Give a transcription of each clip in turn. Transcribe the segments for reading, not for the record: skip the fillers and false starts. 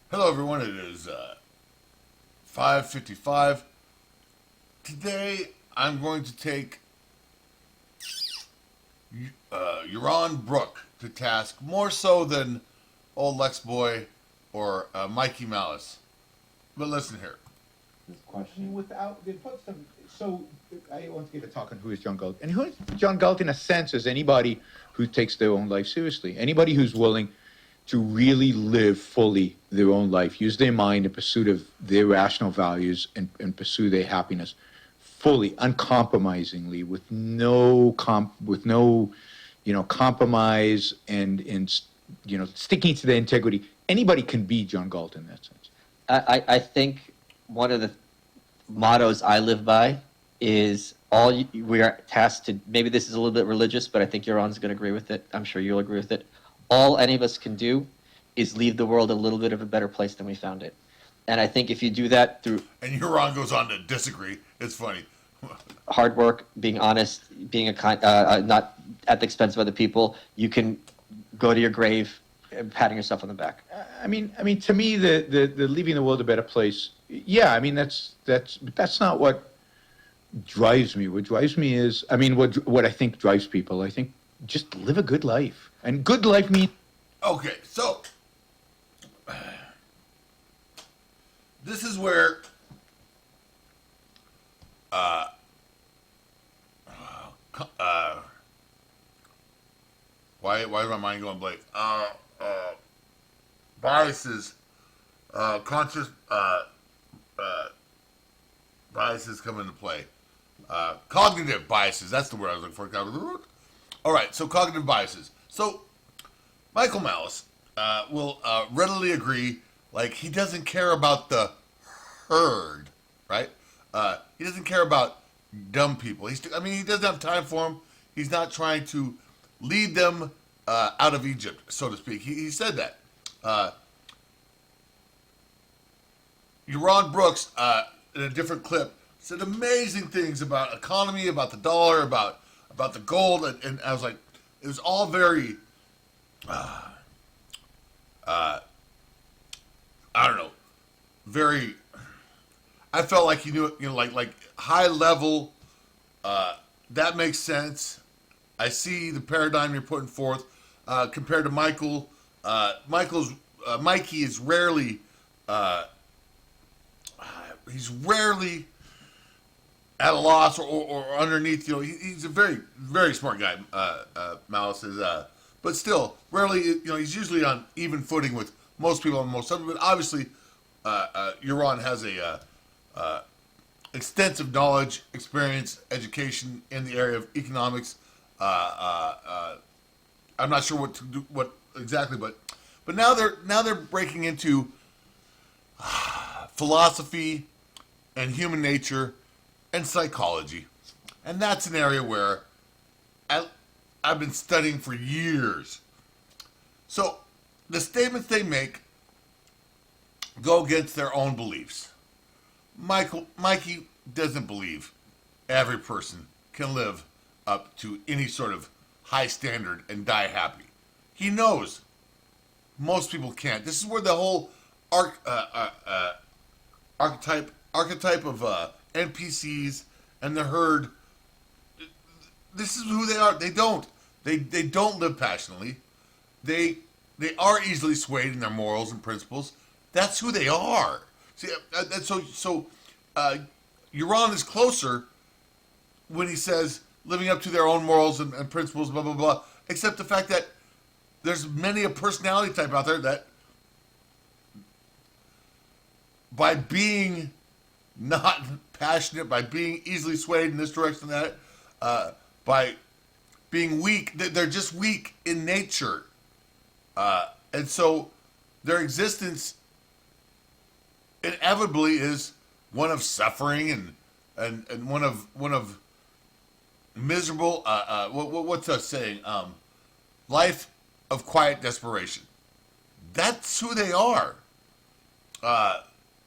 Hello, everyone. It is 5:55. Today, I'm going to take Euron Brook to task more so than old Lex Boy or Mikey Malice. But listen here. This question without they put some. So I want to get a talk on who is John Galt, and who is John Galt in a sense is anybody who takes their own life seriously, anybody who's willing to really live fully their own life, use their mind in pursuit of their rational values, and pursue their happiness fully, uncompromisingly, with no compromise, and sticking to their integrity. Anybody can be John Galt in that sense. I think one of the mottos I live by is we are tasked to. Maybe this is a little bit religious, but I think Euron's going to agree with it. I'm sure you'll agree with it. All any of us can do is leave the world a little bit of a better place than we found it. And I think if you do that through And Euron goes on to disagree. It's funny. hard work, being honest, being a kind, not at the expense of other people, you can go to your grave patting yourself on the back. I mean, to me, the leaving the world a better place. Yeah, I mean that's not what drives me. What drives me is, what I think drives people. I think just live a good life, and good life means. Okay, so this is where why is my mind going blank? Biases, conscious biases come into play. Cognitive biases, that's the word I was looking for. All right, so cognitive biases. So Michael Malice will readily agree, like, he doesn't care about the herd, right? He doesn't care about dumb people. He doesn't have time for them. He's not trying to lead them out of Egypt, so to speak. He said that. Euron Brooks, in a different clip, said amazing things about economy, about the dollar, about the gold, and I was like, it was all very, I don't know, very. I felt like he knew it, like high level. That makes sense. I see the paradigm you're putting forth compared to Michael. Mikey is rarely. He's rarely at a loss or underneath. He's a very, very smart guy. Malice is, but still, rarely. He's usually on even footing with most people on most subjects. But obviously, Euron has a extensive knowledge, experience, education in the area of economics. I'm not sure what exactly, but now they're breaking into philosophy and human nature and psychology, and that's an area where I've been studying for years. So the statements they make go against their own beliefs. Mikey doesn't believe every person can live up to any sort of high standard and die happy. He knows most people can't. This is where the whole archetype of NPCs and the herd. This is who they are. They don't live passionately. They are easily swayed in their morals and principles. That's who they are. See, Euron is closer when he says living up to their own morals and principles, blah blah blah. Except the fact that there's many a personality type out there that, by being not passionate, by being easily swayed in this direction, that, by being weak, they're just weak in nature, and so their existence inevitably is one of suffering and one of miserable. What's that saying? Life of quiet desperation. That's who they are.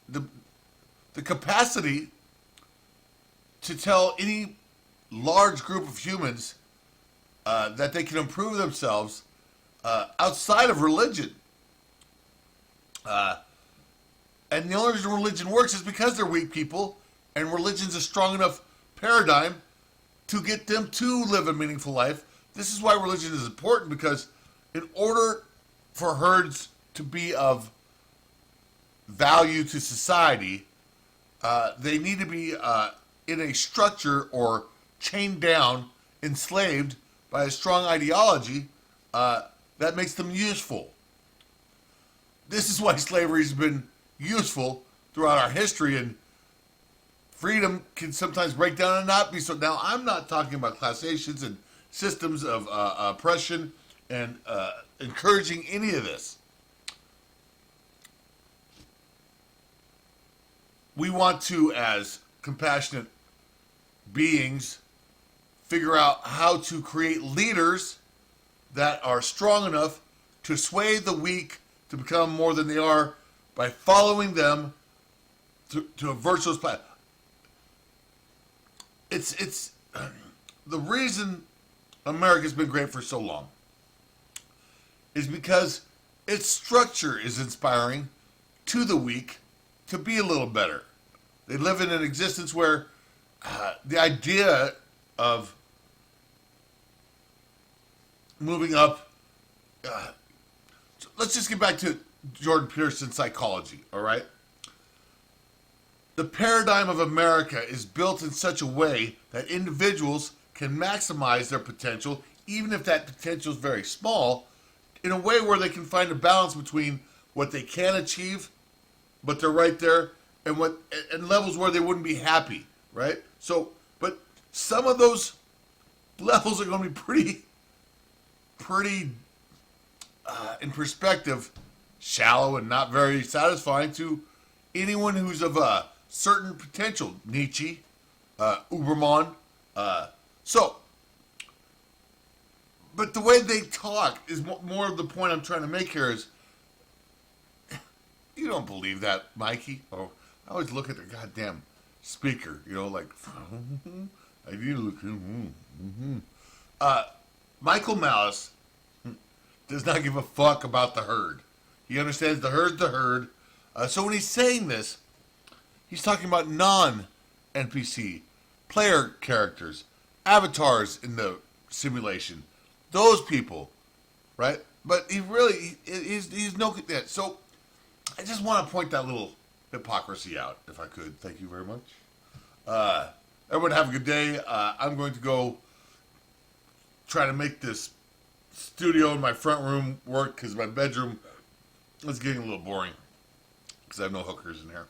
The capacity to tell any large group of humans that they can improve themselves outside of religion. And the only reason religion works is because they're weak people, and religion's a strong enough paradigm to get them to live a meaningful life. This is why religion is important, because in order for herds to be of value to society, they need to be in a structure or chained down, enslaved by a strong ideology that makes them useful. This is why slavery has been useful throughout our history, and freedom can sometimes break down and not be so. Now, I'm not talking about classations and systems of oppression and encouraging any of this. We want to, as compassionate beings, figure out how to create leaders that are strong enough to sway the weak to become more than they are by following them to a virtuous path. It's the reason America's been great for so long is because its structure is inspiring to the weak to be a little better. They live in an existence where the idea of moving up. So let's just get back to Jordan Peterson's psychology, all right? The paradigm of America is built in such a way that individuals can maximize their potential, even if that potential is very small, in a way where they can find a balance between what they can achieve, but they're right there, and levels where they wouldn't be happy, right? So, but some of those levels are going to be pretty, in perspective, shallow and not very satisfying to anyone who's of a certain potential. Nietzsche, Uberman. But the way they talk is more of the point I'm trying to make here is, you don't believe that, Mikey. Oh, I always look at the goddamn speaker, like, I need to look. Michael Malice does not give a fuck about the herd. He understands the herd's the herd. So when he's saying this, he's talking about non-NPC, player characters, avatars in the simulation. Those people, right? But he's no... So I just want to point that little hypocrisy out, if I could. Thank you very much. Everyone have a good day. I'm going to go try to make this studio in my front room work because my bedroom is getting a little boring because I have no hookers in here.